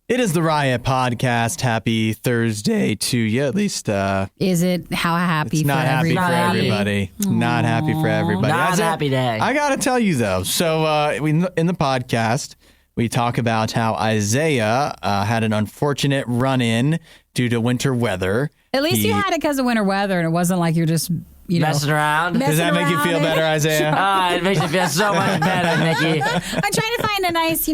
It is the Riot Podcast. Happy Thursday to you. At least, is it how happy? It's not happy for everybody. Not happy for everybody. Not a happy day. I gotta tell you though. So, in the podcast, we talk about how Isaia had an unfortunate run-in due to winter weather. At least you had it because of winter weather, and it wasn't like you're just messing around. Does that make you feel better, Isaia? It makes me feel so much better, Nikki. I'm trying to find a nice,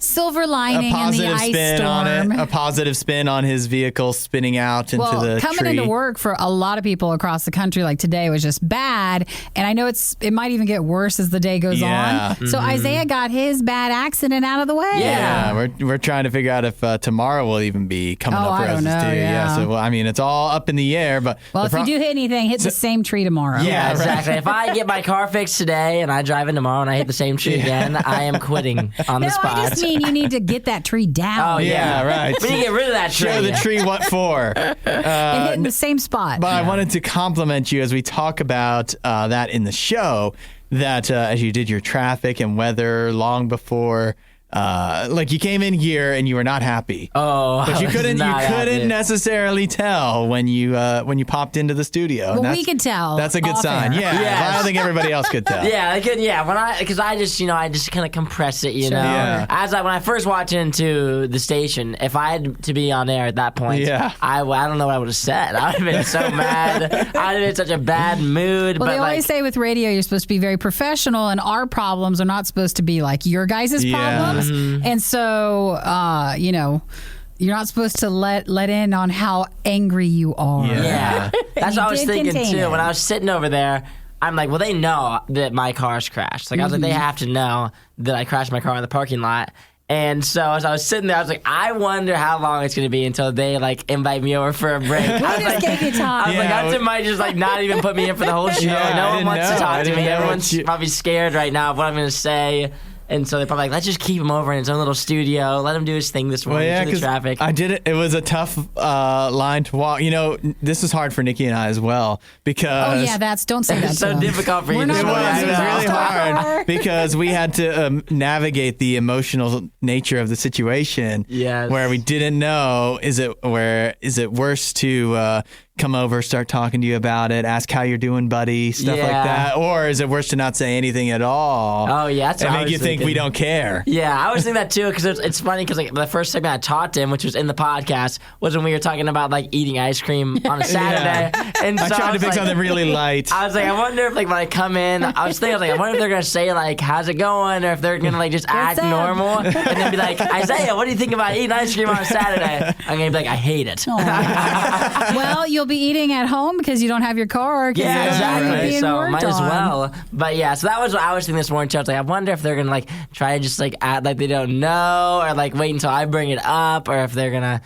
silver lining in the ice storm. A positive spin on his vehicle spinning out into the coming tree. into work for a lot of people across the country, like today, was just bad. And I know it might even get worse as the day goes on. So Isaia got his bad accident out of the way. Yeah, we're trying to figure out if tomorrow will even be coming up for us too. Yeah. So it's all up in the air. But if you do hit anything, hit the same tree tomorrow. Yeah, exactly. If I get my car fixed today and I drive in tomorrow and I hit the same tree again, I am quitting on the spot. I just mean you need to get that tree down. Oh, yeah, right. We need to get rid of that tree. Show the tree what for. And hit in the same spot. But I wanted to compliment you as we talk about that in the show, that as you did your traffic and weather long before, you came in here and you were not happy. Oh, but you couldn't necessarily tell when you popped into the studio. Well, we could tell. That's a good sign. Yeah, I don't think everybody else could tell. Yeah, I could. Yeah, because I just kind of compressed it. When I first walked into the station, if I had to be on air at that point, I don't know what I would have said. I would have been so mad. I'd have been in such a bad mood. Well, they always say with radio, you're supposed to be very professional, and our problems are not supposed to be like your guys' problems. Mm-hmm. And so, you're not supposed to let in on how angry you are. Yeah. That's what I was thinking, too. When I was sitting over there, I'm like, well, they know that my car's crashed. I was like, they have to know that I crashed my car in the parking lot. And so as I was sitting there, I was like, I wonder how long it's going to be until they invite me over for a break. I was like, Hudson might just not even put me in for the whole show. No one wants to talk to me. Everyone's probably scared right now of what I'm going to say. And so they're probably like, let's just keep him over in his own little studio. Let him do his thing this morning through the traffic. I did it. It was a tough line to walk. This is hard for Nikki and I as well because... Oh, yeah, don't say that. It's so difficult for you. It was really hard because we had to navigate the emotional nature of the situation where we didn't know, is it worse to... come over, start talking to you about it, ask how you're doing, buddy, stuff like that, or is it worse to not say anything at all? Oh yeah, that's what and make you think we don't care. Yeah, I was thinking that too because it's funny because the first segment I talked to him, which was in the podcast, was when we were talking about eating ice cream on a Saturday. And so I tried to pick something really light. I was like, I wonder if when I come in, I wonder if they're gonna say how's it going, or if they're gonna just act normal, and then be like, Isaia, what do you think about eating ice cream on a Saturday? I'm gonna be like, I hate it. Well, you'll be eating at home because you don't have your car. Yeah, exactly. So might as well. But yeah, so that was what I was thinking this morning too. I was like, I wonder if they're gonna try to just act like they don't know, or wait until I bring it up, or if they're gonna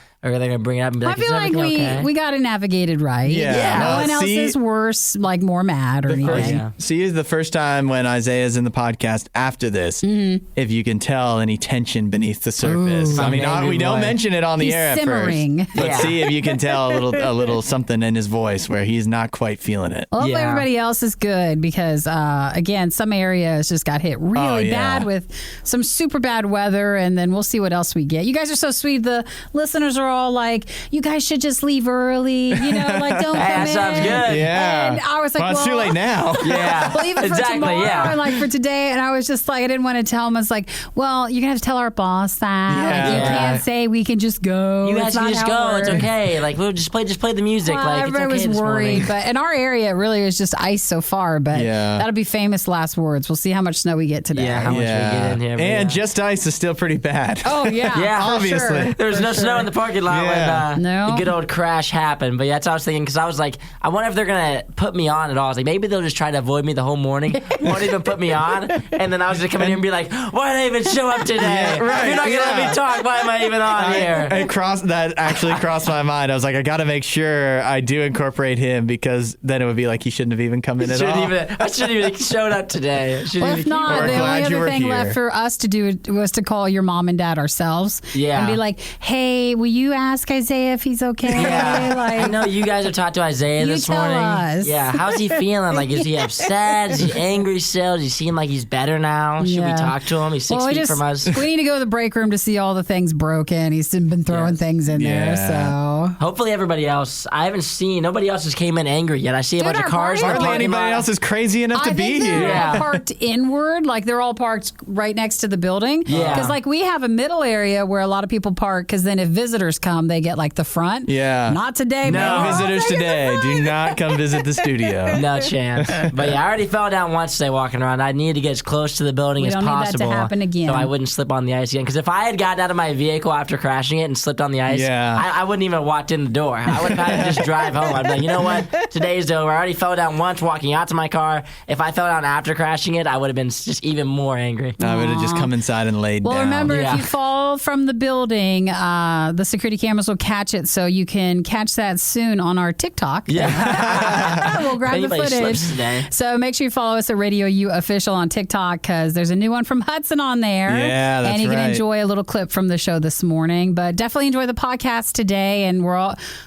bring it up and be like, I feel like we got it navigated right. Yeah. No one else is worse, more mad or anything. See, the first time when Isaiah's in the podcast after this, if you can tell any tension beneath the surface. Ooh, we don't mention it on the air simmering. At first. But see if you can tell a little something in his voice where he's not quite feeling it. Well, hopefully everybody else is good because, again, some areas just got hit really bad with some super bad weather, and then we'll see what else we get. You guys are so sweet. The listeners are all like, you guys should just leave early, don't come in. That sounds good. Yeah. And I was like, it's too late now. Yeah. Well, even for tomorrow and for today, and I was just I didn't want to tell him. I was like, well, you're going to have to tell our boss that. Yeah. You can't say we can just go. You guys can just go. It's okay. We'll just play the music. Well, everybody was worried. But in our area, it really is just ice so far. But that'll be famous last words. We'll see how much snow we get today. Yeah, how much we get in here. And just ice is still pretty bad. Oh, yeah. Yeah, obviously. Sure. There was no snow in the parking lot when the good old crash happened. But that's what I was thinking because I was like, I wonder if they're going to put me on at all. I was like, maybe they'll just try to avoid me the whole morning. Won't even put me on. And then I was going to come in here and be like, why did I even show up today? Yeah, right. If you're not going to let me talk, why am I even on here? That actually crossed my mind. I was like, I got to make sure I do incorporate him because then it would be like he shouldn't have even come in at all. I shouldn't even have showed up today. Well, if not, the only other thing left for us to do was to call your mom and dad ourselves and be like, hey, will you ask Isaia if he's okay? Yeah. Like, I know you guys have talked to Isaia this morning. Us. Yeah, how's he feeling? Like, is he upset? Is he angry still? Does he seem like he's better now? Should we talk to him? He's 6 feet from us. We need to go to the break room to see all the things broken. He's been throwing things in there, so. Hopefully everybody else, nobody else has came in angry yet. I see a bunch of cars. Hardly anybody else is crazy enough to be here. They're all parked inward, like they're all parked right next to the building. Yeah. Because like we have a middle area where a lot of people park, because then if visitors come, they get like the front. Yeah. Not today, no man. visitors today. Do not come visit the studio. No chance. But yeah, I already fell down once today walking around. I need to get as close to the building as possible. We don't need that to happen again. So I wouldn't slip on the ice again. Because if I had gotten out of my vehicle after crashing it and slipped on the ice, I wouldn't even have walked in the door. I would have had to just drive home. I'd be like, you know what? Today's over. I already fell down once walking out to my car. If I fell down after crashing it, I would have been just even more angry. I would have just come inside and laid down. Well, remember, if you fall from the building, the security cameras will catch it, so you can catch that soon on our TikTok. Yeah. We'll grab the footage. So make sure you follow us at RadioU Official on TikTok, because there's a new one from Hudson on there. Yeah, that's And you can right. enjoy a little clip from the show this morning. But definitely enjoy the podcast today, and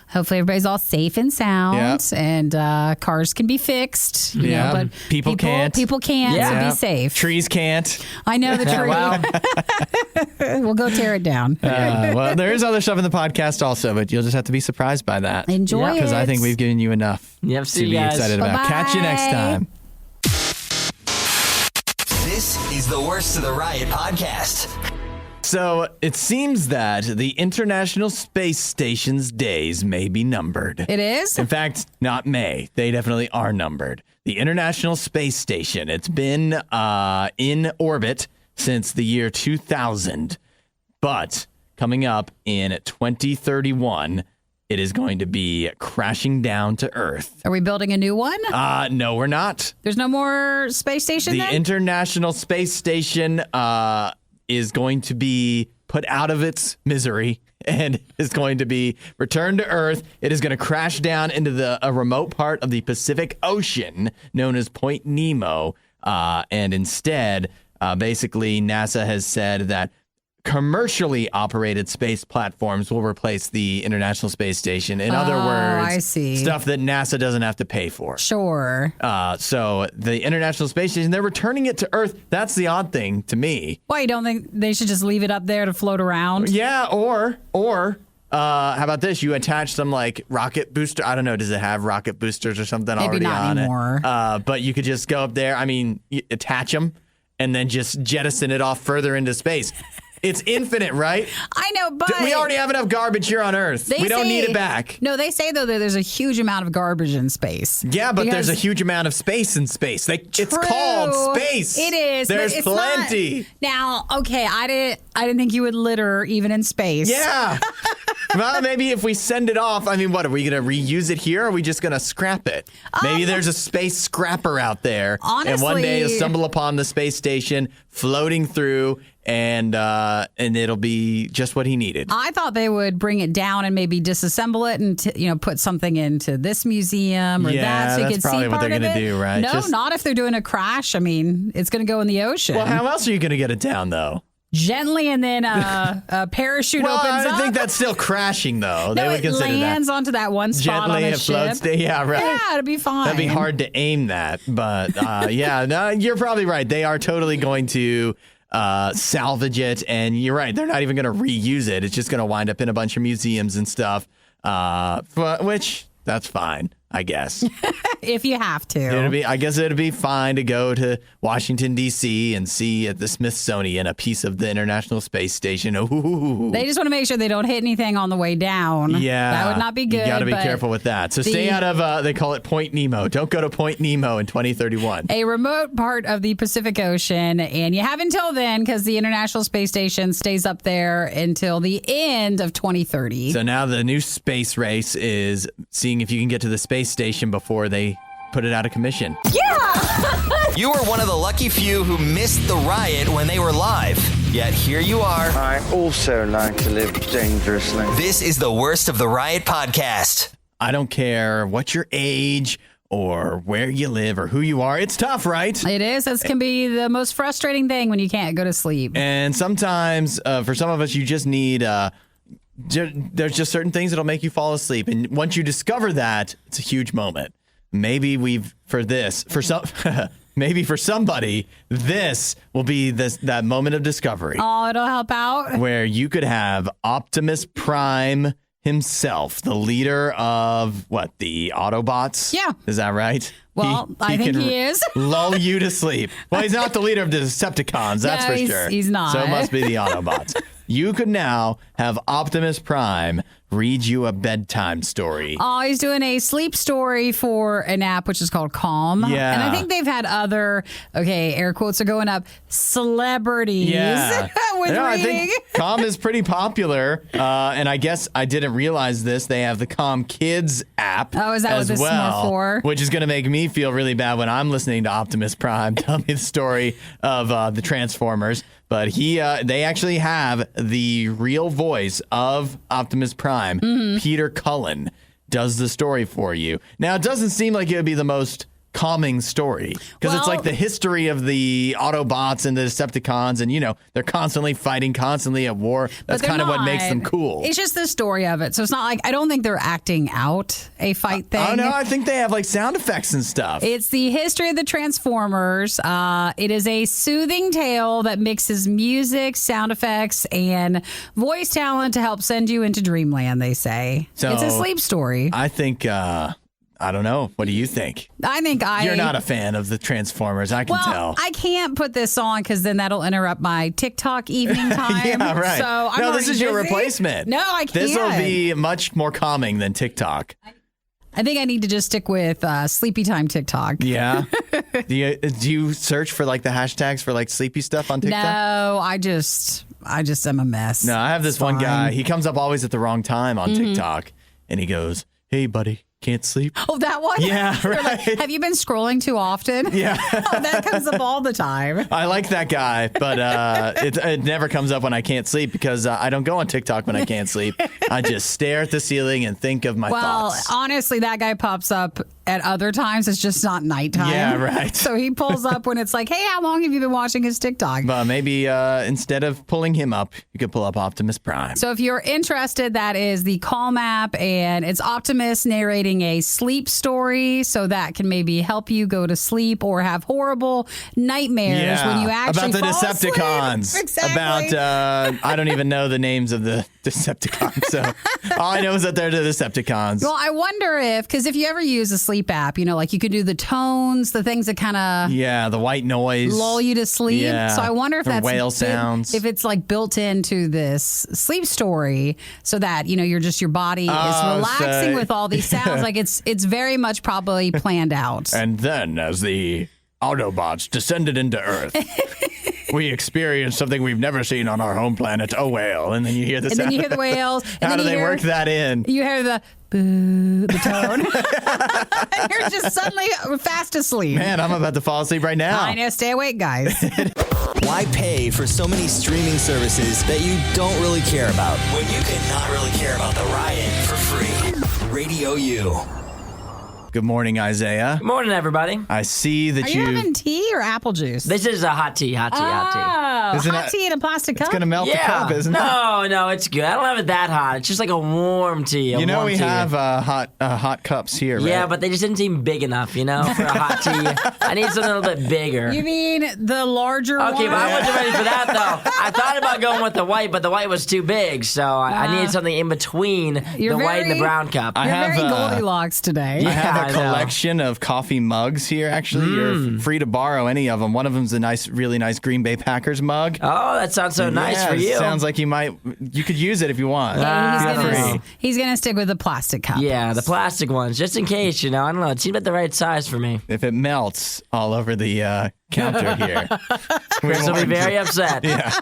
hopefully everybody's all safe and sound, and cars can be fixed. You know, but people can't. People can't, so be safe. Trees can't. I know the tree. We'll go tear it down. Well, there is other stuff in the podcast also, but you'll just have to be surprised by that. Enjoy it. Because I think we've given you enough to be excited about. Bye-bye. Catch you next time. This is the Worst of the Riot podcast. So it seems that the International Space Station's days may be numbered. It is? In fact, not may. They definitely are numbered. The International Space Station, it's been in orbit since the year 2000. But coming up in 2031, it is going to be crashing down to Earth. Are we building a new one? No, we're not. There's no more space station The International Space Station is going to be put out of its misery and is going to be returned to Earth. It is going to crash down into a remote part of the Pacific Ocean known as Point Nemo. And instead, basically, NASA has said that commercially operated space platforms will replace the International Space Station. In other words, I see. Stuff that NASA doesn't have to pay for. Sure. So the International Space Station, they're returning it to Earth. That's the odd thing to me. Why, you don't think they should just leave it up there to float around? Yeah, or how about this? You attach some like rocket booster. I don't know. Does it have rocket boosters or something Maybe already not on anymore. it? But you could just go up there. I mean, attach them and then just jettison it off further into space. It's infinite, right? I know, but we already have enough garbage here on Earth. We don't need it back. No, they say, though, that there's a huge amount of garbage in space. Yeah, but there's a huge amount of space in space. It's called space. It is. There's but it's plenty. Now, okay, I didn't think you would litter even in space. Yeah. Well, maybe if we send it off, I mean, what, are we going to reuse it here or are we just going to scrap it? Maybe there's a space scrapper out there. Honestly, and one day you'll stumble upon the space station floating through and it'll be just what he needed. I thought they would bring it down and maybe disassemble it and put something into this museum or that, so you could see part of it. That's probably what they're going to do, right? No, not if they're doing a crash. I mean, it's going to go in the ocean. Well, how else are you going to get it down, though? Gently, and then a parachute opens up. I think that's still crashing, though. No, they would consider lands onto that one spot gently, on a it ship. floats. Yeah, right. Yeah, it'd be fine. That'd be hard to aim that, but yeah, no, you're probably right. They are totally going to salvage it, and you're right. They're not even going to reuse it. It's just going to wind up in a bunch of museums and stuff, which that's fine, I guess. If you have to. I guess it'd be fine to go to Washington, D.C. and see at the Smithsonian a piece of the International Space Station. Ooh. They just want to make sure they don't hit anything on the way down. Yeah. That would not be good. You got to be careful with that. So stay out of, they call it Point Nemo. Don't go to Point Nemo in 2031. A remote part of the Pacific Ocean, and you have until then, because the International Space Station stays up there until the end of 2030. So now the new space race is seeing if you can get to the space station before they put it out of commission. Yeah! You were one of the lucky few who missed the riot when they were live. Yet here you are. I also like to live dangerously. This is the Worst of the Riot podcast. I don't care what your age or where you live or who you are. It's tough, right? It is. This can be the most frustrating thing when you can't go to sleep. And sometimes, for some of us, you just need there's just certain things that'll make you fall asleep. And once you discover that, it's a huge moment. Maybe maybe for somebody, this will be that moment of discovery. Oh, it'll help out. Where you could have Optimus Prime himself, the leader of the Autobots? Yeah. Is that right? Well, I think he is. Lull you to sleep. Well, he's not the leader of the Decepticons, that's for sure. He's not. So it must be the Autobots. You could now have Optimus Prime read you a bedtime story. Oh, he's doing a sleep story for an app which is called Calm. Yeah. And I think they've had other, air quotes are going up, celebrities with reading. I think Calm is pretty popular. And I guess I didn't realize this. They have the Calm Kids app. Oh, is that what this is more for? Which is going to make me feel really bad when I'm listening to Optimus Prime tell me the story of the Transformers. But they actually have the real voice of Optimus Prime. Peter Cullen does the story for you. Now, it doesn't seem like it would be the most calming story because it's like the history of the Autobots and the Decepticons, and they're constantly fighting, constantly at war. That's kind of what makes them cool. It's just the story of it. So it's not like, I don't think they're acting out a fight thing. Oh no, I think they have like sound effects and stuff. It's the history of the Transformers. It is a soothing tale that mixes music, sound effects, and voice talent to help send you into dreamland, they say. So it's a sleep story. I think I don't know. What do you think? You're not a fan of the Transformers. I can tell. I can't put this on because then that'll interrupt my TikTok evening time. Yeah, right. So I'm this is your busy. replacement. No, I can't. This will be much more calming than TikTok. I think I need to just stick with sleepy time TikTok. Yeah. Do you search for like the hashtags for like sleepy stuff on TikTok? No, I just am a mess. No, I have this one guy. He comes up always at the wrong time on TikTok, and he goes, "Hey, buddy. Can't sleep." Oh, that one? Yeah, right. Like, have you been scrolling too often? Yeah. That comes up all the time. I like that guy, but it never comes up when I can't sleep because I don't go on TikTok when I can't sleep. I just stare at the ceiling and think of my thoughts. Well, honestly, that guy pops up at other times. It's just not nighttime. Yeah, right. So he pulls up when it's like, hey, how long have you been watching his TikTok? But maybe instead of pulling him up, you could pull up Optimus Prime. So if you're interested, that is the Calm app, and it's Optimus narrating a sleep story, so that can maybe help you go to sleep or have horrible nightmares when you actually about the fall Decepticons. Asleep. Exactly. About I don't even know the names of the Decepticons. So all I know is that they're the Decepticons. Well, I wonder because if you ever use a sleep app, like you could do the tones, the things that kind of the white noise lull you to sleep. Yeah. So I wonder if that's whale sounds. If it's like built into this sleep story, so that your body is relaxing with all these sounds. Like it's very much probably planned out. And then as the Autobots descended into Earth, we experienced something we've never seen on our home planet, a whale. And then you hear the sound. And then you hear the whales. How do they work that in? You hear the boo, the tone. And you're just suddenly fast asleep. Man, I'm about to fall asleep right now. I know. Stay awake, guys. Why pay for so many streaming services that you don't really care about when you can not really care about the Riot for free? RadioU. Good morning, Isaia. Good morning, everybody. I see that Are you having tea or apple juice? This is a hot tea. Hot tea in a plastic cup? It's going to melt the cup, isn't it? No, it's good. I don't have it that hot. It's just like a warm tea. We have hot cups here, right? Yeah, but they just didn't seem big enough, for a hot tea. I need something a little bit bigger. You mean the larger one? Okay, but I wasn't ready for that, though. I thought about going with the white, but the white was too big, so I needed something in between the white and the brown cup. You're very Goldilocks today. I have a collection of coffee mugs here, actually. You're free to borrow any of them. One of them's a really nice Green Bay Packers mug. Oh, that sounds so nice for you. Sounds like you could use it if you want. He's going to stick with the plastic cup. Yeah, the plastic ones, just in case, I don't know. It seemed like the right size for me. If it melts all over the counter here, Chris will be very upset. Yeah.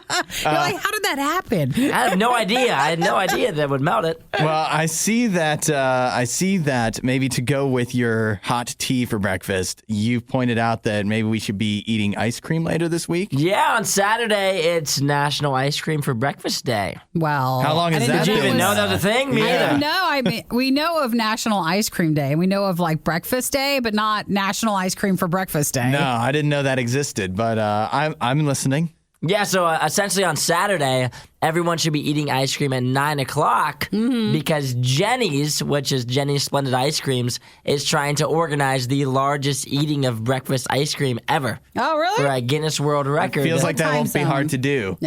You're like, how did that happen? I have no idea. I had no idea that would melt it. Well, I see that maybe to go with your hot tea for breakfast, you pointed out that maybe we should be eating ice cream later this week. Yeah, on Saturday, it's National Ice Cream for Breakfast Day. Well, how long has that Did you been? even know that was a thing? Me either. No, I mean, we know of National Ice Cream Day, and we know of like Breakfast Day, but not National Ice Cream for Breakfast Day. No, I didn't know that existed, but I'm listening. Yeah, so essentially on Saturday, everyone should be eating ice cream at 9 o'clock because Jenny's, which is Jenny's Splendid Ice Creams, is trying to organize the largest eating of breakfast ice cream ever. Oh, really? For a Guinness World Record. Feels like that won't be hard to do.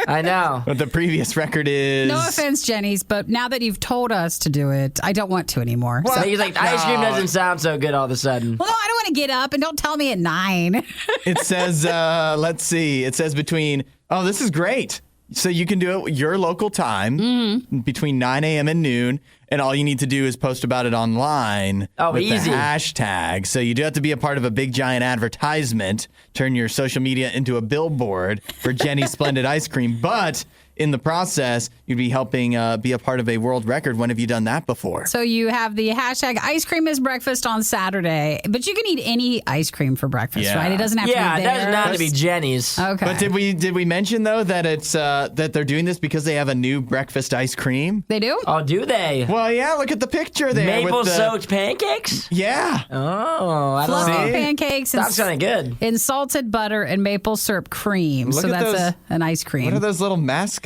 I know. But the previous record is... No offense, Jenny's, but now that you've told us to do it, I don't want to anymore. So he's like, ice cream doesn't sound so good all of a sudden. Well, no, I don't want to get up, and don't tell me at 9. It says, let's see, it says between, oh, this is great. So you can do it your local time between 9 a.m. and noon, and all you need to do is post about it online with easy. the hashtag. So you do have to be a part of a big, giant advertisement, turn your social media into a billboard for Jenny's Splendid Ice Cream, but... in the process, you'd be helping be a part of a world record. When have you done that before? So you have the hashtag ice cream is breakfast on Saturday, but you can eat any ice cream for breakfast, right? It doesn't have to be there. Yeah, it doesn't have to be Jenny's. Okay. But did we mention though that it's that they're doing this because they have a new breakfast ice cream? They do? Oh, do they? Well, yeah. Look at the picture there. Maple soaked pancakes? Yeah. Oh, I don't know. Fluffy pancakes and That's kind of good. in salted butter and maple syrup cream. Look so at that's an ice cream. What are those little mascots?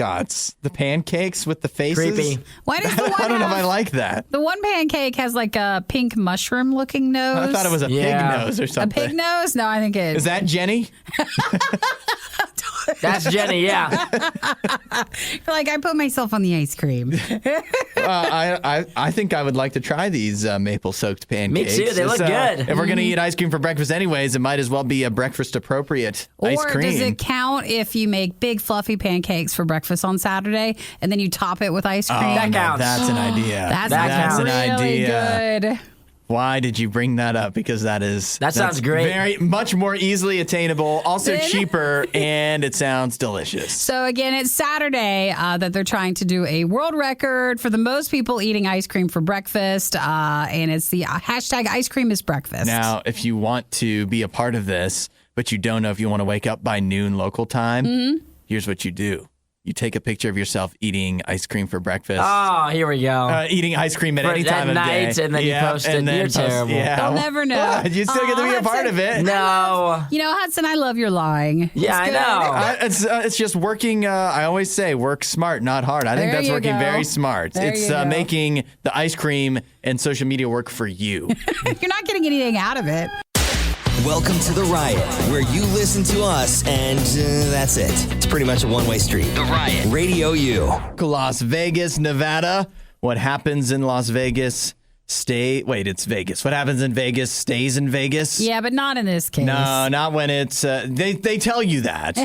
The pancakes with the faces? Creepy. Why does the one I don't know if have- I like that. The one pancake has like a pink mushroom looking nose. I thought it was a pig nose or a something. pig nose? No, I think it Is that Jenny? That's Jenny, yeah. like I put myself on the ice cream. I think I would like to try these maple soaked pancakes. Me too. They look good. If we're going to eat ice cream for breakfast anyways, it might as well be a breakfast appropriate ice Or cream. does it count if you make big fluffy pancakes for breakfast on Saturday and then you top it with ice cream? That counts. That's an idea. That's counts. an really idea. good. Why did you bring that up? Because that sounds great. Very much more easily attainable, also cheaper, and it sounds delicious. So again, it's Saturday that they're trying to do a world record for the most people eating ice cream for breakfast, and it's the hashtag ice cream is breakfast. Now, if you want to be a part of this, but you don't know if you want to wake up by noon local time, here's what you do. You take a picture of yourself eating ice cream for breakfast. Oh, here we go. Eating ice cream at any time of day. And then you post it. You're terrible. They'll never know. You still get to be a part of it. No. You know, Hudson, I love your lying. Yeah, I know. It's just working. I always say work smart, not hard. I think There that's you working go. very smart. There It's you go. making the ice cream and social media work for you. You're not getting anything out of it. Welcome to The Riot, where you listen to us and that's it. It's pretty much a one-way street. The Riot. Radio U. Las Vegas, Nevada. What happens in Las Vegas it's Vegas. What happens in Vegas stays in Vegas. Yeah, but not in this case. No, not when it's they tell you that.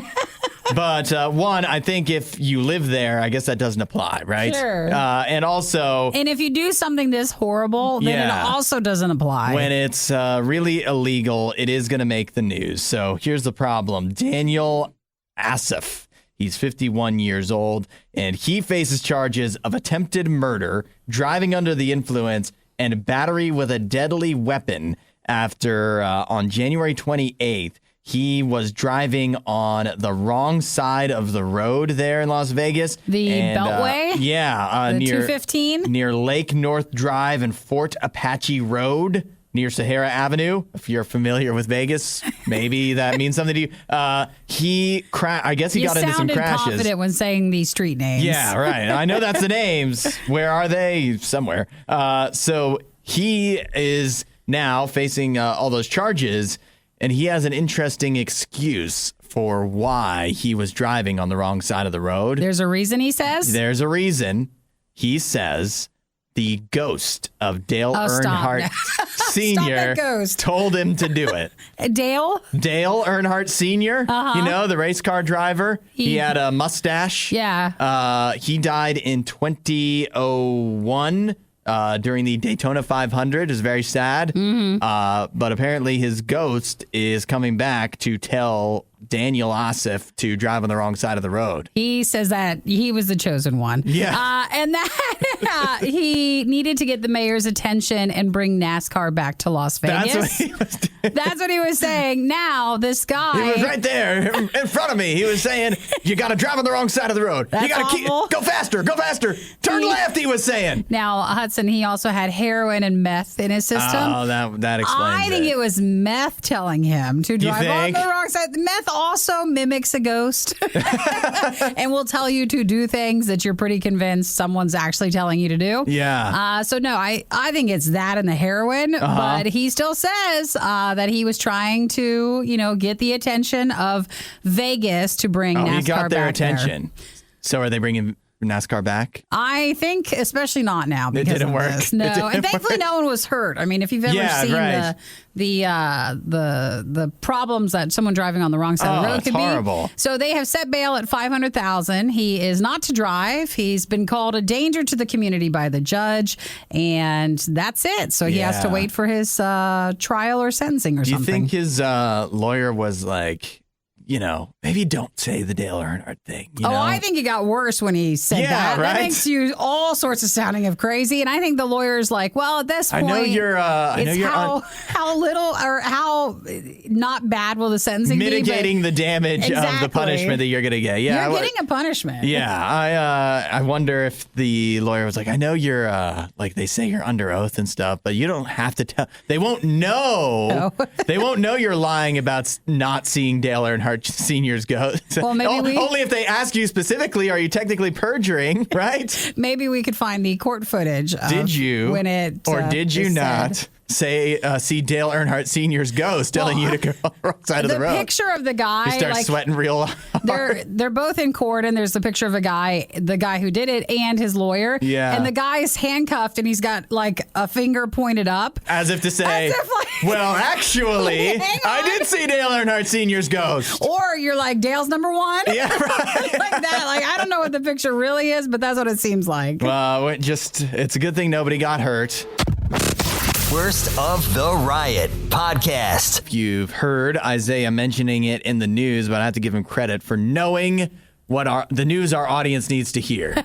But one, I think if you live there, I guess that doesn't apply, right? Sure. And also, And if you do something this horrible, then it also doesn't apply. when it's really illegal, it is going to make the news. So here's the problem. Daniel Asif, he's 51 years old, and he faces charges of attempted murder, driving under the influence, and battery with a deadly weapon after on January 28th, he was driving on the wrong side of the road there in Las Vegas. The Beltway? Yeah. The near 215? Near Lake North Drive and Fort Apache Road near Sahara Avenue. If you're familiar with Vegas, maybe that means something to you. I guess he got into some crashes. You sounded confident when saying these street names. Yeah, right. I know that's the names. Where are they? Somewhere. So he is now facing all those charges, and he has an interesting excuse for why he was driving on the wrong side of the road. There's a reason, he says? There's a reason. He says the ghost of Dale Earnhardt Sr. told him to do it. Dale Earnhardt Sr., you know, the race car driver. He had a mustache. Yeah. He died in 2001 during the Daytona 500. It was very sad. But apparently his ghost is coming back to tell Daniel Asif to drive on the wrong side of the road. He says that he was the chosen one. Yeah. And that he needed to get the mayor's attention and bring NASCAR back to Las Vegas. That's what he was doing. That's what he was saying. Now, this guy... He was right there in front of me. He was saying, you got to drive on the wrong side of the road. That's You got to go faster, turn left, he was saying. Now, Hudson, he also had heroin and meth in his system. Oh, that explains I think it was meth telling him to drive on think? the wrong side. Meth also mimics a ghost and will tell you to do things that you're pretty convinced someone's actually telling you to do. Yeah. So no, I think it's that and the heroin, but he still says that he was trying to, get the attention of Vegas to bring NASCAR back. He got their attention. There. So are they bringing NASCAR back? I think especially not now because it didn't of work. This. No, and thankfully no one was hurt. I mean, if you've ever seen the problems that someone driving on the wrong side of the road could horrible. be. So they have set bail at $500,000. He is not to drive. He's been called a danger to the community by the judge, and that's it. So he has to wait for his trial or sentencing or something. Do you think his lawyer was like, maybe don't say the Dale Earnhardt thing. I think it got worse when he said that. Right? That makes you all sorts of sounding of crazy. And I think the lawyer's like, well, at this point, how little or how not bad will the sentencing be? Mitigating the damage of the punishment that you're going to get. Yeah, you're getting a punishment. Yeah, I wonder if the lawyer was like, I know you're like they say you're under oath and stuff, but you don't have to tell. They won't know. No. They won't know you're lying about not seeing Dale Earnhardt Senior's ghost. Well, maybe only if they ask you specifically, are you technically perjuring, right? Maybe we could find the court footage. Did you? When it or did you not? Said. See Dale Earnhardt Senior's ghost telling you to go on the wrong side of the road. The picture of the guy, you start sweating real hard. They're both in court, and there's the picture of the guy who did it, and his lawyer. Yeah, and the guy's handcuffed, and he's got like a finger pointed up, as if to say, "Well, actually, I did see Dale Earnhardt Senior's ghost." Or you're like, Dale's number one. Yeah, right. Like that. Like I don't know what the picture really is, but that's what it seems like. Well, it's a good thing nobody got hurt. Worst of the Riot podcast. You've heard Isaia mentioning it in the news, but I have to give him credit for knowing what the news our audience needs to hear.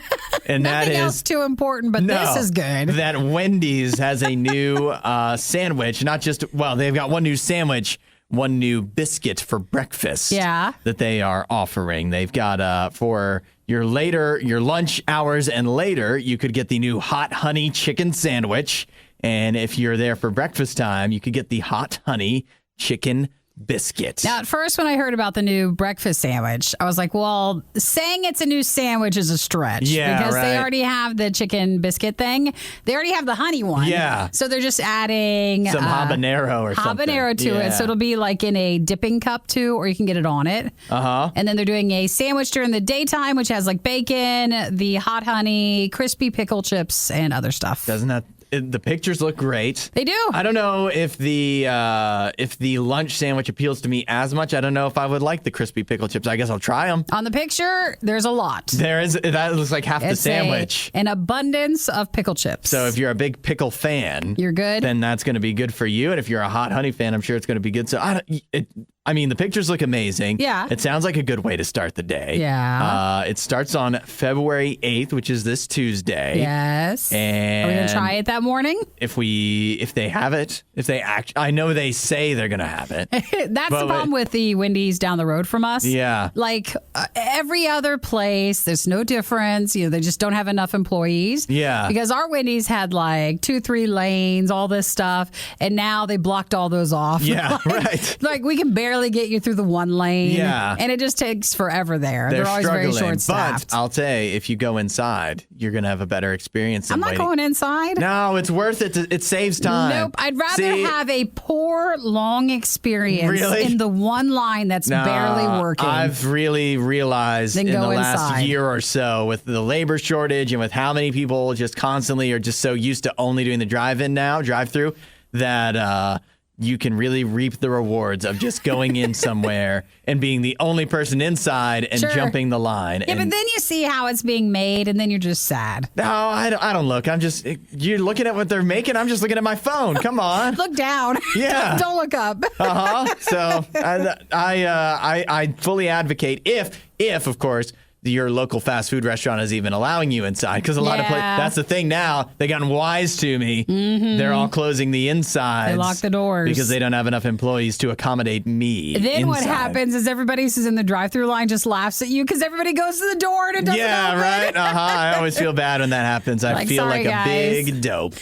And Nothing else too important, but this is good. That Wendys has a new sandwich. They've got one new sandwich, one new biscuit for breakfast. Yeah. That they are offering. They've got for your lunch hours and later, you could get the new hot honey chicken sandwich. And if you're there for breakfast time, you could get the hot honey chicken biscuit. Now, at first, when I heard about the new breakfast sandwich, I was like, well, saying it's a new sandwich is a stretch. Yeah, because they already have the chicken biscuit thing. They already have the honey one. Yeah. So they're just adding some habanero or something. Habanero to it. So it'll be like in a dipping cup too, or you can get it on it. Uh-huh. And then they're doing a sandwich during the daytime, which has like bacon, the hot honey, crispy pickle chips, and other stuff. Doesn't that... The pictures look great. They do. I don't know if the lunch sandwich appeals to me as much. I don't know if I would like the crispy pickle chips. I guess I'll try them. On the picture, there's a lot. That looks like half the sandwich. An abundance of pickle chips. So if you're a big pickle fan, you're good. Then that's going to be good for you. And if you're a hot honey fan, I'm sure it's going to be good. So the pictures look amazing. Yeah. It sounds like a good way to start the day. Yeah. It starts on February 8th, which is this Tuesday. Yes. And are we going to try it that morning? If they have it, I know they say they're going to have it. That's the problem with the Wendys down the road from us. Yeah. Like every other place, there's no difference. They just don't have enough employees. Yeah. Because our Wendys had like 2-3 lanes, all this stuff. And now they blocked all those off. Yeah, right. Like we can barely get you through the one lane. Yeah. And it just takes forever there. They're always struggling, very short-staffed. But I'll say, if you go inside, you're going to have a better experience. I'm not going inside. No, it's worth it. It saves time. Nope. I'd rather have a poor, long experience in the one line that's barely working. I've really realized in the last year or so with the labor shortage and with how many people just constantly are just so used to only doing the drive-through, that you can really reap the rewards of just going in somewhere and being the only person inside and jumping the line. Yeah, but then you see how it's being made, and then you're just sad. No, I don't look. You're looking at what they're making. I'm just looking at my phone. Come on. Look down. Yeah. Don't look up. So I fully advocate if, of course, your local fast food restaurant is even allowing you inside, because a lot of places, that's the thing now, they've gotten wise to me. Mm-hmm. They're all closing the insides. They lock the doors because they don't have enough employees to accommodate me. Then inside. What happens is everybody who's in the drive-through line just laughs at you because everybody goes to the door and it doesn't open. Right. I always feel bad when that happens. I feel like a big dope.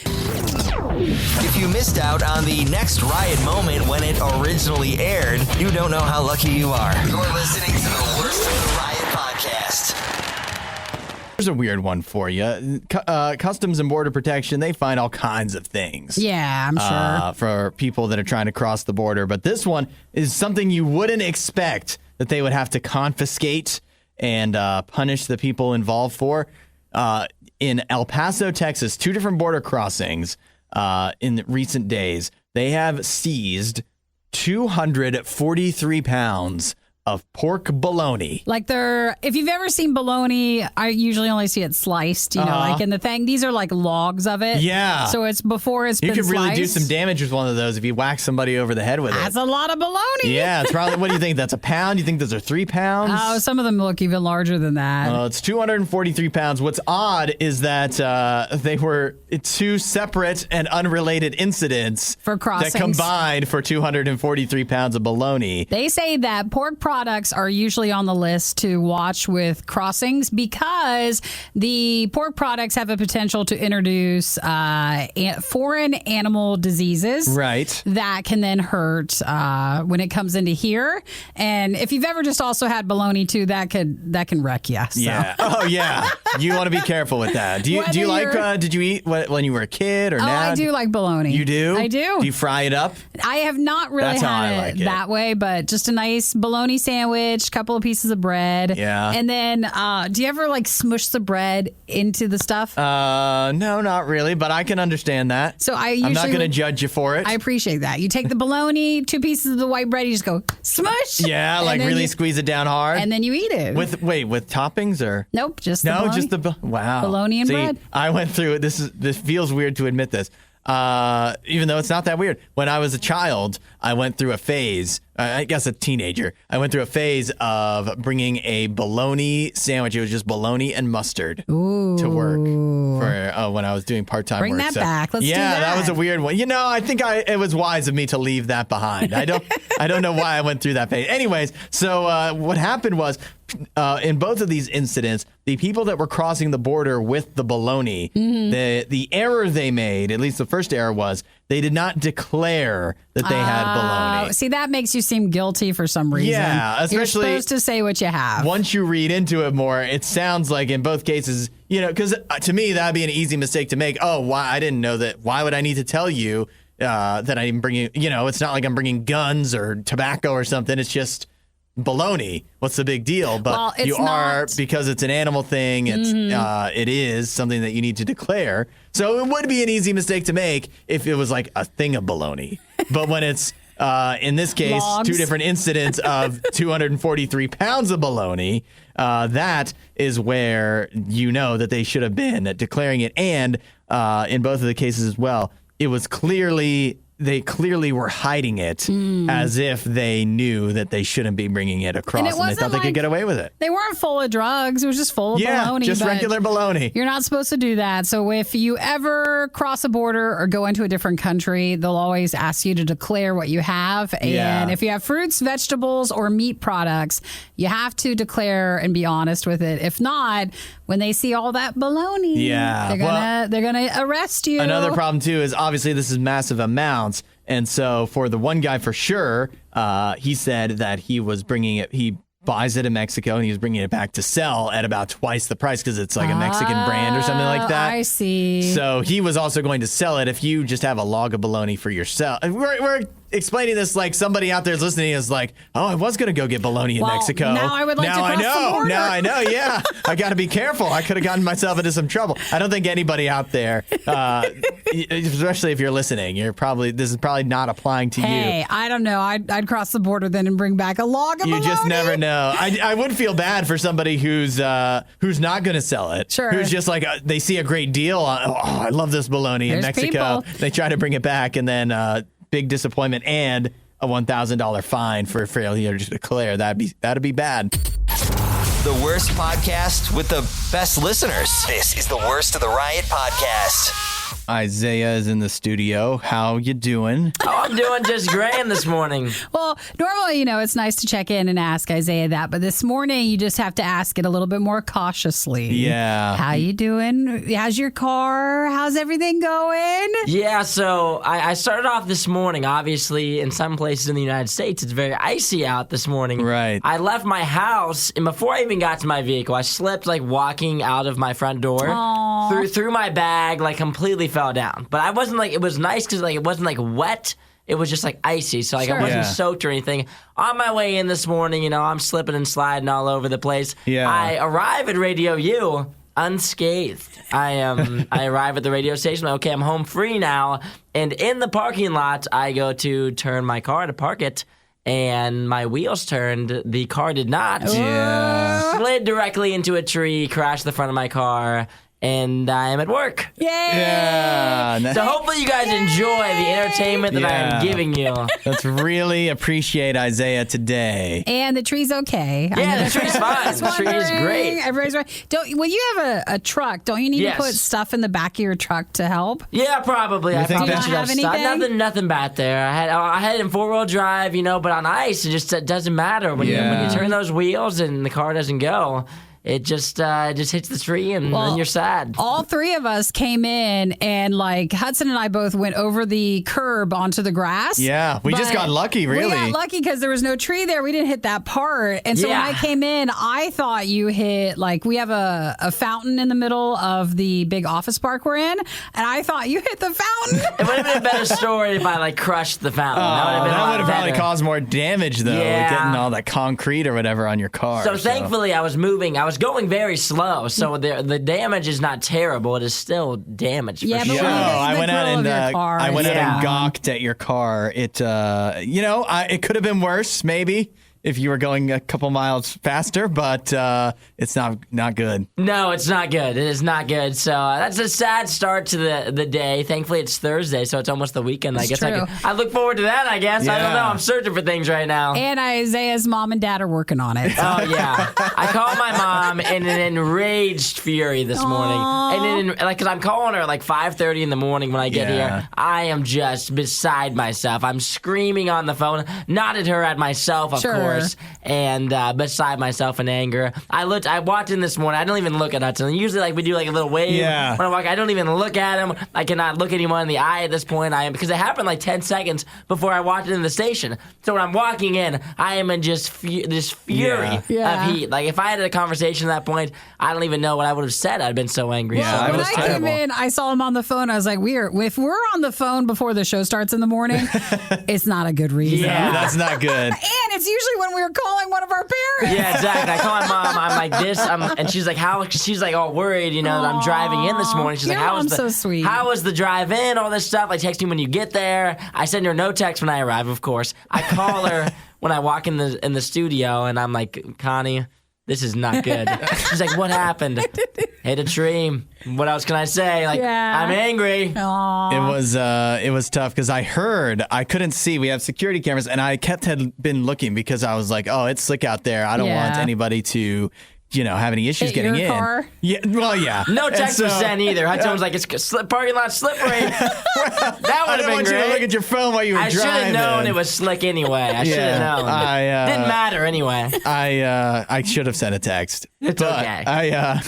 If you missed out on the next Riot moment when it originally aired, you don't know how lucky you are. You're listening to the Worst of the Riot podcast. Here's a weird one for you. Customs and Border Protection, they find all kinds of things. Yeah, I'm sure. For people that are trying to cross the border. But this one is something you wouldn't expect that they would have to confiscate and punish the people involved for. In El Paso, Texas, 2 different border crossings in recent days, they have seized 243 pounds of pork bologna. Like if you've ever seen bologna, I usually only see it sliced, like in the thing. These are like logs of it. Yeah. So it's before it's been sliced. You could really do sliced. some damage with one of those if you whack somebody over the head with it. That's a lot of bologna. Yeah, it's probably, what do you think? That's a pound? You think those are 3 pounds? Oh, some of them look even larger than that. It's 243 pounds. What's odd is that they were 2 separate and unrelated incidents for crossings that combined for 243 pounds of bologna. They say that pork products are usually on the list to watch with crossings because the pork products have a potential to introduce foreign animal diseases, right? That can then hurt when it comes into here. And if you've ever just also had bologna too, that can wreck you. So. Yeah. Oh yeah. You want to be careful with that. Do you like? Did you eat when you were a kid or not? I do like bologna. You do? I do. Do you fry it up? I have not really had it that way, but just a nice bologna sandwich, couple of pieces of bread. Yeah. And then, do you ever like smush the bread into the stuff? No, not really, but I can understand that. So I'm not going to judge you for it. I appreciate that. You take the bologna, 2 pieces of the white bread, you just go smush. Yeah, like really squeeze it down hard. And then you eat it. With toppings or? Nope, just the bologna. Just the wow. Bologna and bread. I went through it. This feels weird to admit this. Even though it's not that weird. When I was a child, I went through a phase, I guess a teenager, I went through a phase of bringing a bologna sandwich. It was just bologna and mustard to work for when I was doing part-time work. Bring that back. Let's do that. Yeah, that was a weird one. I think it was wise of me to leave that behind. I don't know why I went through that phase. Anyways, so what happened was, in both of these incidents, the people that were crossing the border with the bologna, the error they made, at least the first error was, they did not declare that they had bologna. See, that makes you seem guilty for some reason. Yeah, especially you're supposed to say what you have. Once you read into it more, it sounds like in both cases, because to me, that'd be an easy mistake to make. Oh, why? I didn't know that. Why would I need to tell you that I'm bringing, it's not like I'm bringing guns or tobacco or something. It's just bologna. What's the big deal? But you are, because it's an animal thing. It's it is something that you need to declare. So it would be an easy mistake to make if it was like a thing of bologna. But when it's in this case, logs. 2 different incidents of 243 pounds of bologna, that is where you know that they should have been declaring it. And in both of the cases as well, it was they clearly were hiding it as if they knew that they shouldn't be bringing it across, and they thought they could get away with it. They weren't full of drugs. It was just full of bologna. Just regular bologna. You're not supposed to do that. So if you ever cross a border or go into a different country, they'll always ask you to declare what you have. And if you have fruits, vegetables, or meat products, you have to declare and be honest with it. If not, when they see all that bologna, they're gonna arrest you. Another problem too is obviously this is massive amounts. And so for the one guy for sure, he said that he was bringing it, he buys it in Mexico and he was bringing it back to sell at about twice the price because it's like a Mexican brand or something like that. I see. So he was also going to sell it if you just have a log of bologna for yourself. We're explaining this like somebody out there is listening is like, oh, I was going to go get bologna in Mexico. Now I would like to cross the border. Now I know. Yeah. I got to be careful. I could have gotten myself into some trouble. I don't think anybody out there, especially if you're listening, this is probably not applying to you. Hey, I don't know. I'd cross the border then and bring back a log of bologna. You just never know. I would feel bad for somebody who's not going to sell it. Sure. Who's just like, they see a great deal. I love this bologna in Mexico. People. They try to bring it back and then big disappointment and a $1,000 fine for failure to declare. That'd be bad. The worst podcast with the best listeners. This is the Worst of the Riot podcast. Isaia is in the studio. How you doing? Oh, I'm doing just grand this morning. Well, normally, it's nice to check in and ask Isaia that, but this morning you just have to ask it a little bit more cautiously. Yeah. How you doing? How's your car? How's everything going? Yeah, so I started off this morning. Obviously, in some places in the United States, it's very icy out this morning. Right. I left my house, and before I even got to my vehicle, I slipped walking out of my front door. Through my bag, completely fell down. But I wasn't it was nice because it wasn't wet. It was just icy, so I wasn't soaked or anything. On my way in this morning, I'm slipping and sliding all over the place. Yeah. I arrive at RadioU unscathed. I arrive at the radio station. Okay, I'm home free now. And in the parking lot, I go to turn my car to park it. And my wheels turned. The car did not. Yeah. Slid directly into a tree, crashed the front of my car, and I am at work. Yay! Yeah. So hopefully you guys enjoy the entertainment that I am giving you. Let's really appreciate Isaia today. And the tree's okay. Yeah, the tree's fine. The tree is great. Everybody's right. When you have a truck, don't you need to put stuff in the back of your truck to help? Yeah, probably. I think probably that- should have Do you stuff. have anything? Nothing back there. I had it in 4-wheel drive, but on ice, it doesn't matter. When you turn those wheels and the car doesn't go, it just hits the tree and then you're sad. All three of us came in and Hudson and I both went over the curb onto the grass. Yeah, we just But got lucky, really. We got lucky because there was no tree there. We didn't hit that part. And so when I came in, I thought you hit, we have a fountain in the middle of the big office park we're in. And I thought you hit the fountain. It would have been a better story if I crushed the fountain. That would have probably caused more damage, though, getting all that concrete or whatever on your car. So thankfully, I was moving. I was going very slow, so the damage is not terrible. It is still damage. For But sure. I went out and car. gawked at your car. It, it could have been worse, maybe, if you were going a couple miles faster, but it's not good. No, it's not good. It is not good. So that's a sad start to the day. Thankfully, it's Thursday, so it's almost the weekend. I guess I look forward to that, I guess. I don't know. I'm searching for things right now. And Isaiah's mom and dad are working on it. Oh, yeah. I called my mom in an enraged fury this morning. And then, because I'm calling her at 5:30 in the morning when I get here. I am just beside myself. I'm screaming on the phone, not at her, at myself, of course. And beside myself in anger. I walked in this morning. I don't even look at Hudson. Usually, we do a little wave when I walk. I don't even look at him. I cannot look anyone in the eye at this point. Because it happened 10 seconds before I walked into the station. So when I'm walking in, I am in just this fury of heat. If I had a conversation at that point, I don't even know what I would have said. I'd been so angry. Yeah, When was I terrible. came in, I saw him on the phone. I was like, if we're on the phone before the show starts in the morning, it's not a good reason. Yeah. That's not good. And it's usually when we're calling one of our parents. Yeah, exactly. I call my mom. I'm like this, and she's like, "How?" She's all worried, that I'm driving in this morning. She's Your like, "How was mom's so sweet. How was the drive in? All this stuff. I text me when you get there. I send her no text when I arrive. Of course, I call her when I walk in the studio, and I'm like, Connie, this is not good. She's like, what happened? Hit a tree. What else can I say? I'm angry. Aww. It was tough because I couldn't see. We have security cameras, and I had been looking because I was like, oh, it's slick out there. I don't want anybody to have any issues Hit getting your in. car? Yeah, well, yeah. No text was sent either. Hudson was like, it's parking lot slippery. That would I have didn't been want great. you to look at your phone while you were I should driving. have known it was slick anyway. I should have known. Didn't matter anyway. I should have sent a text. It's okay.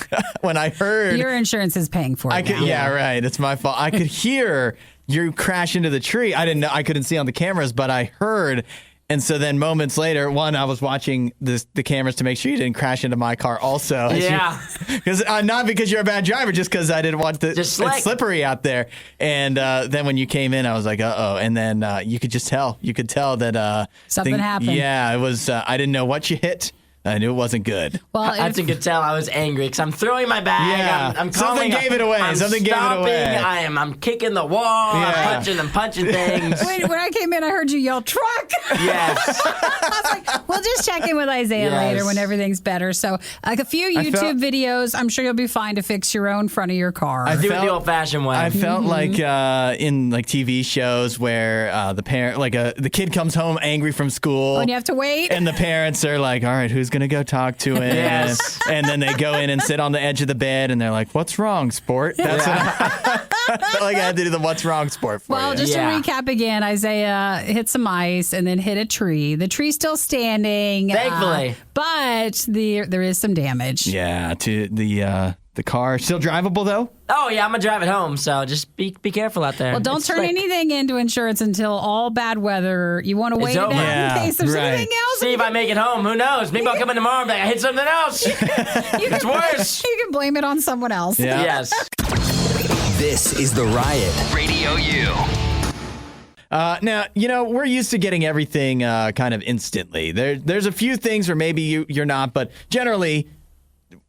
When I heard Your insurance is paying for it now. yeah, right. It's my fault. I could hear you crash into the tree. I didn't know. I couldn't see on the cameras, but I heard. And so then moments later, I was watching the cameras to make sure you didn't crash into my car also. Yeah. Because not because you're a bad driver, just because I didn't want it's slippery out there. And then when you came in, I was like, uh-oh. And then you could just tell. You could tell that something happened. Yeah, it was. I didn't know what you hit. I knew it wasn't good. Well, Hudson could tell I was angry because I'm throwing my bag. Yeah. I'm Something gave it away. I'm Something gave it stomping, away. I'm kicking the wall. Yeah. I'm punching things. when I came in, I heard you yell, truck! Yes. I was like, we'll just check in with Isaia later when everything's better. So, a few YouTube videos. I'm sure you'll be fine to fix your own front of your car. I do it the old-fashioned way. I felt like in TV shows where the parent, the kid comes home angry from school, and you have to wait. and the parents are like, "All right, who's gonna go talk to him?" Yes. And then they go in and sit on the edge of the bed, and they're like, "What's wrong, sport?" That's felt like I had to do the what's wrong sport for you. Well, just to recap again, Isaiah hit some ice and then hit a tree. The tree's still standing. Thankfully. But there is some damage. Yeah, to the car. Still drivable, though? Oh, yeah, I'm going to drive it home, so just be careful out there. Well, don't turn anything into insurance until all bad weather. You want to wait it out in case there's anything else. See if I make it home. Who knows? Maybe I'll come in tomorrow and be like, I hit something else. It's worse. You can blame it on someone else. Yeah. Yes. This is The Riot. Radio U. Now, we're used to getting everything kind of instantly. There's a few things where maybe you're not, but generally,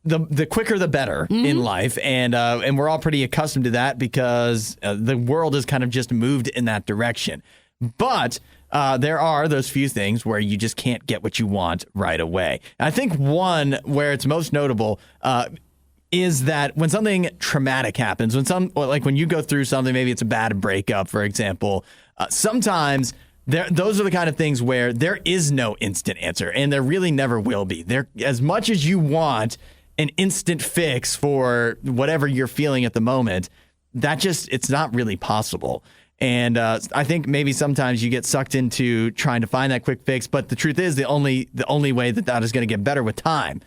the quicker the better in life, and we're all pretty accustomed to that because the world has kind of just moved in that direction. But there are those few things where you just can't get what you want right away. And I think one where it's most notable is that when something traumatic happens, when you go through something, maybe it's a bad breakup, for example, sometimes those are the kind of things where there is no instant answer, and there really never will be. As much as you want an instant fix for whatever you're feeling at the moment, it's not really possible. And I think maybe sometimes you get sucked into trying to find that quick fix, but the truth is the only way that is going to get better with time.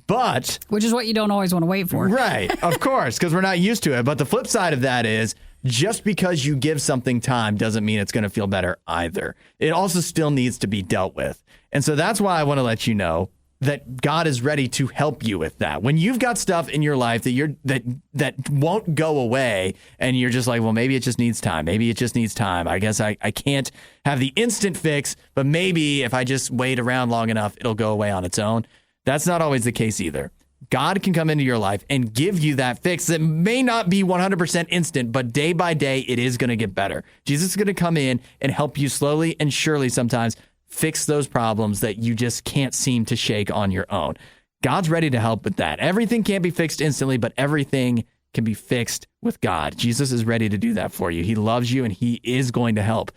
But which is what you don't always want to wait for. Right, of course, because we're not used to it. But the flip side of that is just because you give something time doesn't mean it's going to feel better either. It also still needs to be dealt with. And so that's why I want to let you know that God is ready to help you with that. When you've got stuff in your life that won't go away, and you're just like, well, maybe it just needs time. Maybe it just needs time. I guess I can't have the instant fix, but maybe if I just wait around long enough, it'll go away on its own. That's not always the case either. God can come into your life and give you that fix that may not be 100% instant, but day by day, it is going to get better. Jesus is going to come in and help you slowly and surely sometimes fix those problems that you just can't seem to shake on your own. God's ready to help with that. Everything can't be fixed instantly, but everything can be fixed with God. Jesus is ready to do that for you. He loves you and he is going to help.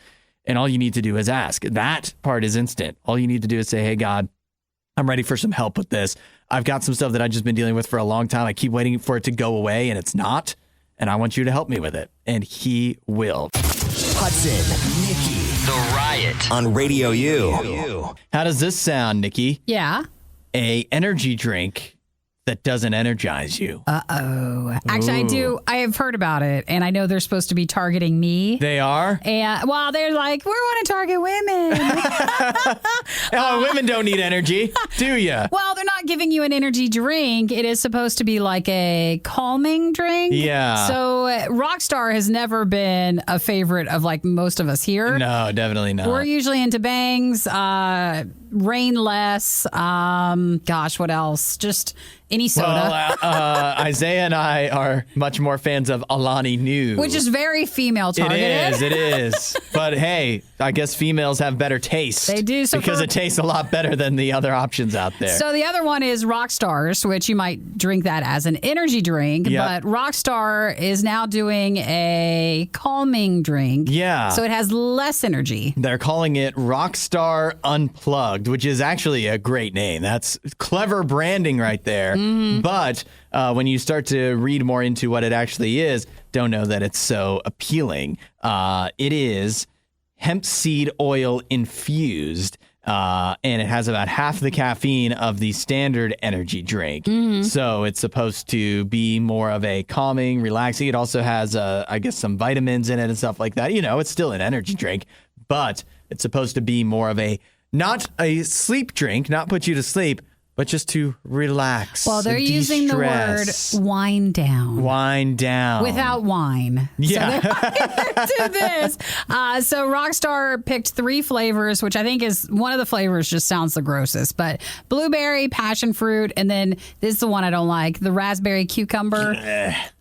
And all you need to do is ask. That part is instant. All you need to do is say, hey, God, I'm ready for some help with this. I've got some stuff that I've just been dealing with for a long time. I keep waiting for it to go away and it's not. And I want you to help me with it. And he will. Hudson, Nikki, The Riot on Radio U. How does this sound, Nikki? Yeah. A energy drink that doesn't energize you. Uh-oh. Actually, I have heard about it, and I know they're supposed to be targeting me. They are? And, well, they're like, we want to target women. Women don't need energy, do you? Well, they're not giving you an energy drink. It is supposed to be like a calming drink. Yeah. So Rockstar has never been a favorite of like most of us here. No, definitely not. We're usually into Bangs, Rain Less, gosh, what else? Just any soda. Well, Isaiah and I are much more fans of Alani Nu. Which is very female targeted. It is. But hey, I guess females have better taste. They do. So because it tastes a lot better than the other options out there. So the other one is Rockstars, which you might drink that as an energy drink. Yep. But Rockstar is now doing a calming drink. Yeah. So it has less energy. They're calling it Rockstar Unplugged, which is actually a great name. That's clever branding right there. Mm-hmm. But when you start to read more into what it actually is, don't know that it's so appealing. It is hemp seed oil infused, and it has about half the caffeine of the standard energy drink. Mm-hmm. So it's supposed to be more of a calming, relaxing. It also has, I guess, some vitamins in it and stuff like that. You know, it's still an energy drink, but it's supposed to be more of not a sleep drink, not put you to sleep, but just to relax. Well, they're using the word wind down. Wind down. Without wine. Yeah. So do this. So Rockstar picked 3 flavors, which I think is one of the flavors just sounds the grossest. But blueberry, passion fruit, and then this is the one I don't like, the raspberry cucumber.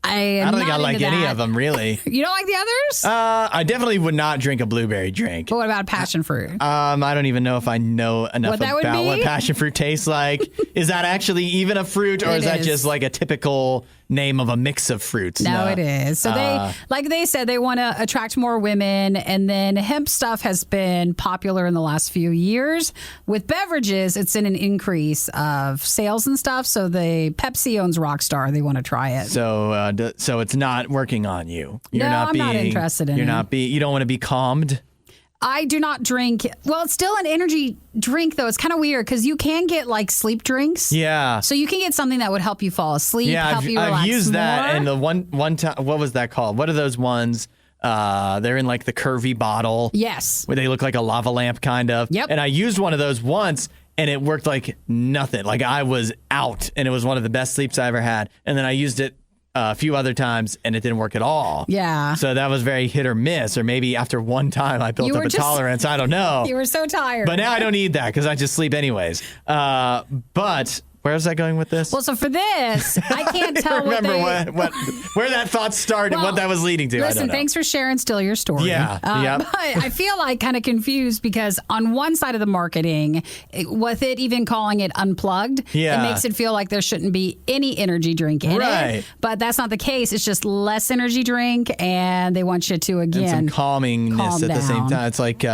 I don't think I like any of them, really. You don't like the others? I definitely would not drink a blueberry drink. But what about passion fruit? I don't even know if I know enough about what passion fruit tastes like. Is that actually even a fruit, or is that just like a typical name of a mix of fruits. No, it is. So they said, they want to attract more women, and then hemp stuff has been popular in the last few years. With beverages, it's in an increase of sales and stuff. So Pepsi owns Rockstar. They want to try it. So it's not working on you. I'm not interested in it. You don't want to be calmed. I do not drink. Well, it's still an energy drink, though. It's kind of weird because you can get like sleep drinks. Yeah. So you can get something that would help you fall asleep. Yeah, help you relax I've used more. that, and the one time, what was that called? What are those ones? They're in like the curvy bottle. Yes. Where they look like a lava lamp, kind of. Yep. And I used one of those once, and it worked like nothing. Like I was out, and it was one of the best sleeps I ever had. And then I used it a few other times, and it didn't work at all. Yeah. So that was very hit or miss, or maybe after one time I built up a tolerance. I don't know. You were so tired. But now I don't need that because I just sleep anyways. But where was I going with this? Well, so for this, I can't tell remember where that thought started, what that was leading to. Listen, I don't know. Thanks for sharing still your story. Yeah. But I feel like kind of confused because on one side of the marketing, with it even calling it unplugged, it makes it feel like there shouldn't be any energy drink in it. But that's not the case. It's just less energy drink, and they want you to, again, and some calmingness at the same time. It's like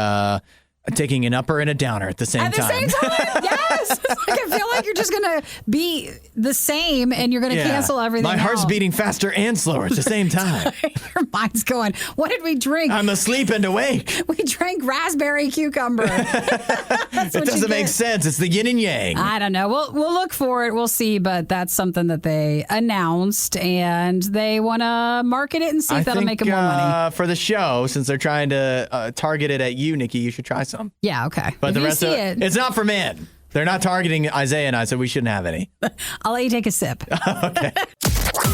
taking an upper and a downer at the same time. At the same time, yes. Like, I feel like you're just going to be the same, and you're going to cancel everything My heart's out. being faster and slower at the same time. Your mind's going, what did we drink? I'm asleep and awake. We drank raspberry cucumber. It doesn't make sense. It's the yin and yang. I don't know. We'll look for it. We'll see. But that's something that they announced, and they want to market it and see if that'll make them more money. For the show, since they're trying to target it at you, Nikki, you should try some. Yeah, okay. But if the you rest see of it, it's not for men. They're not targeting Isaia and I, so we shouldn't have any. I'll let you take a sip. Okay.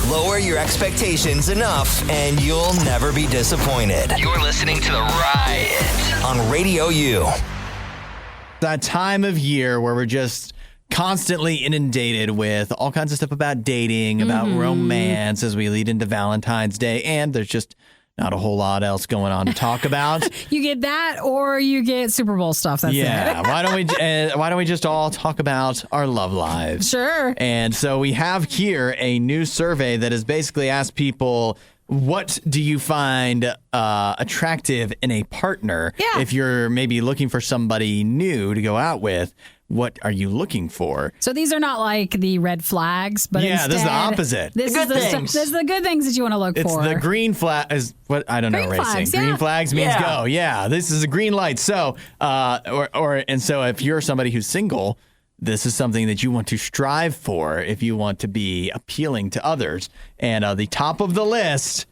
Lower your expectations enough, and you'll never be disappointed. You're listening to The Riot on Radio U. That time of year where we're just constantly inundated with all kinds of stuff about dating, about romance as we lead into Valentine's Day, and there's just not a whole lot else going on to talk about. You get that, or you get Super Bowl stuff. That's it. why don't we just all talk about our love lives? Sure. And so we have here a new survey that has basically asked people, what do you find attractive in a partner? Yeah. If you're maybe looking for somebody new to go out with, what are you looking for? So these are not like the red flags, but instead, this is the opposite. This is the good things that you want to look for. It's the green flag is what I don't know Green racing. flags, Green flags means go. Yeah, this is a green light. So so if you're somebody who's single, this is something that you want to strive for if you want to be appealing to others. And the top of the list,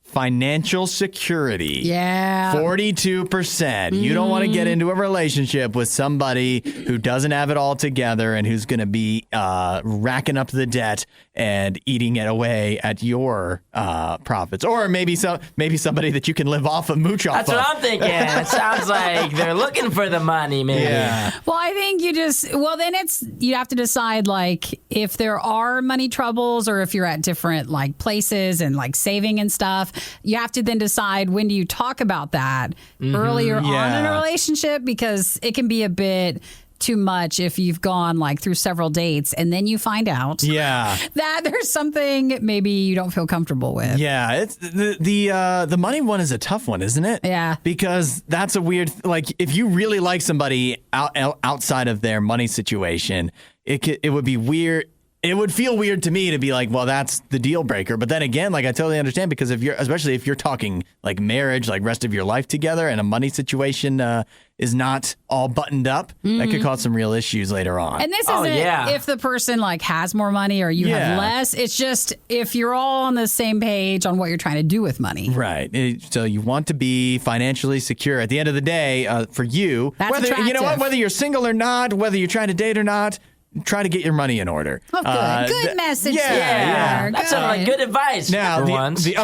financial security. Yeah. 42%. You don't want to get into a relationship with somebody who doesn't have it all together and who's going to be racking up the debt and eating it away at your profits. Or maybe somebody that you can live off of, mooch off of. That's what I'm thinking. It sounds like they're looking for the money, maybe. Yeah. Well, I think then you have to decide, like, if there are money troubles or if you're at different, like, places and, like, saving and stuff. You have to then decide, when do you talk about that earlier on in a relationship, because it can be a bit too much if you've gone like through several dates and then you find out that there's something maybe you don't feel comfortable with. Yeah, it's the money one is a tough one, isn't it? Yeah, because that's a weird, like, if you really like somebody outside of their money situation, it would be weird. It would feel weird to me to be like, well, that's the deal breaker. But then again, like, I totally understand, because especially if you're talking like marriage, like rest of your life together, and a money situation is not all buttoned up, that could cause some real issues later on. And this isn't if the person like has more money or you have less. It's just if you're all on the same page on what you're trying to do with money. Right. So you want to be financially secure. At the end of the day, for you, that's attractive. whether you're single or not, whether you're trying to date or not, try to get your money in order. Oh, good. Good message. Yeah. That's like good advice. Now, the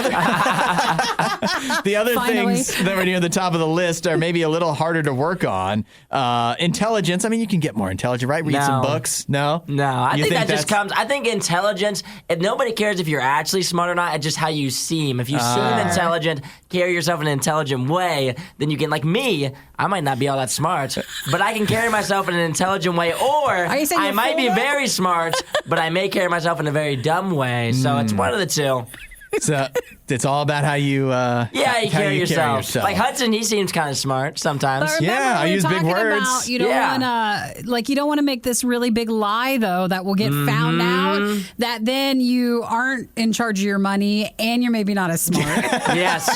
other things that were near the top of the list are maybe a little harder to work on. Intelligence. I mean, you can get more intelligent, right? Read some books. No? I think that just comes. I think intelligence, nobody cares if you're actually smart or not. It's just how you seem. If you seem intelligent, carry yourself in an intelligent way, then you can, like me, I might not be all that smart, but I can carry myself in an intelligent way, or I might be very smart, but I may carry myself in a very dumb way. So it's one of the two. So it's all about how you you carry yourself. Like Hudson, he seems kind of smart sometimes. I use big words. About, you don't want to make this really big lie though that will get found out. That then you aren't in charge of your money and you're maybe not as smart. Yes.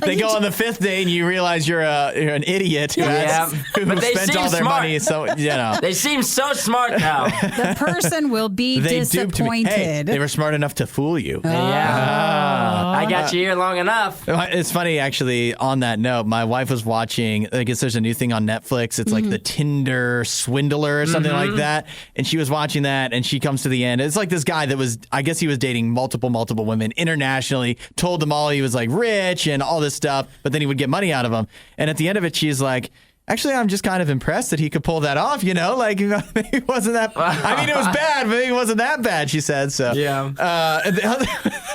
They go on the 5th day and you realize you're an idiot who spent all their money. So they seem so smart now. The person will be disappointed. Hey, they were smart enough to fool you. I got you here long enough. It's funny, actually, on that note, my wife was watching, I guess there's a new thing on Netflix. It's like the Tinder Swindler or something like that. And she was watching that and she comes to the end. It's like this guy that I guess he was dating multiple women internationally, told them all he was like rich and all this stuff, but then he would get money out of them. And at the end of it, she's like, actually, I'm just kind of impressed that he could pull that off, like maybe it wasn't that, I mean, it was bad, but maybe it wasn't that bad, she said, so. Yeah.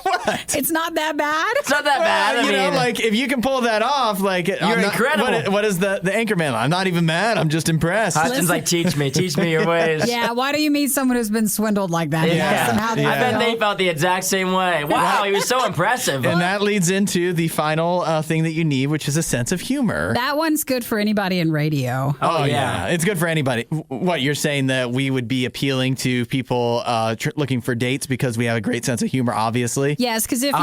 What? It's not that bad? It's not that bad. I mean, like, if you can pull that off, like, you're incredible. What is the anchor man? I'm not even mad, I'm just impressed. Hudson's like, teach me your ways. Yeah, why do you meet someone who's been swindled like that? I bet they felt the exact same way. Wow, he was so impressive. And that leads into the final thing that you need, which is a sense of humor. That one's good for anybody in radio. Oh yeah. It's good for anybody. What, you're saying that we would be appealing to people looking for dates because we have a great sense of humor, obviously? Yes, because if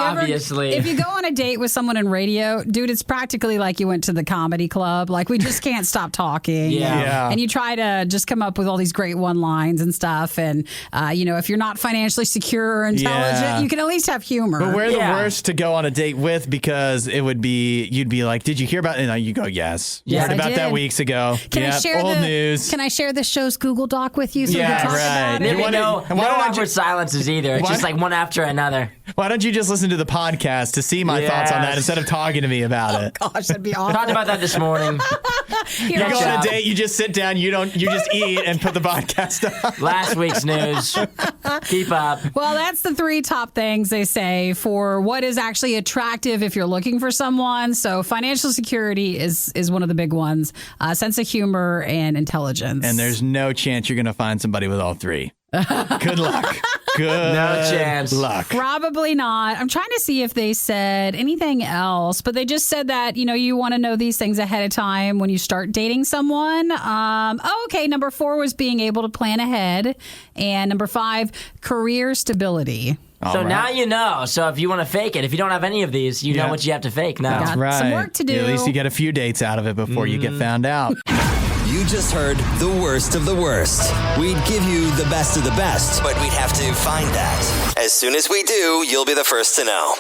you go on a date with someone in radio, dude, it's practically like you went to the comedy club. Like, we just can't stop talking. Yeah. And you try to just come up with all these great one-lines and stuff. And, if you're not financially secure or intelligent, you can at least have humor. But we're the worst to go on a date with because you'd be like, did you hear about it? And you go, yes. Yes, heard about that weeks ago. Old news. Can I share this show's Google Doc with you so we can talk about it? No awkward silences either. It's just like one after another. Why don't you just listen to the podcast to see my thoughts on that instead of talking to me about it? Gosh, that'd be awesome. Talked about that this morning. You go on a date, you just sit down, you just eat and put the podcast on. Last week's news. Keep up. Well, that's the 3 top things they say for what is actually attractive if you're looking for someone. So financial security is one of the big ones. Sense of humor and intelligence. And there's no chance you're going to find somebody with all 3. Good luck. No chance. Luck. Probably not. I'm trying to see if they said anything else, but they just said that, you want to know these things ahead of time when you start dating someone. Okay. Number 4 was being able to plan ahead. And number 5, career stability. Now you know. So if you want to fake it, if you don't have any of these, you know what you have to fake now. That's right. Some work to do. At least you get a few dates out of it before you get found out. You just heard the worst of the worst. We'd give you the best of the best, but we'd have to find that. As soon as we do, you'll be the first to know.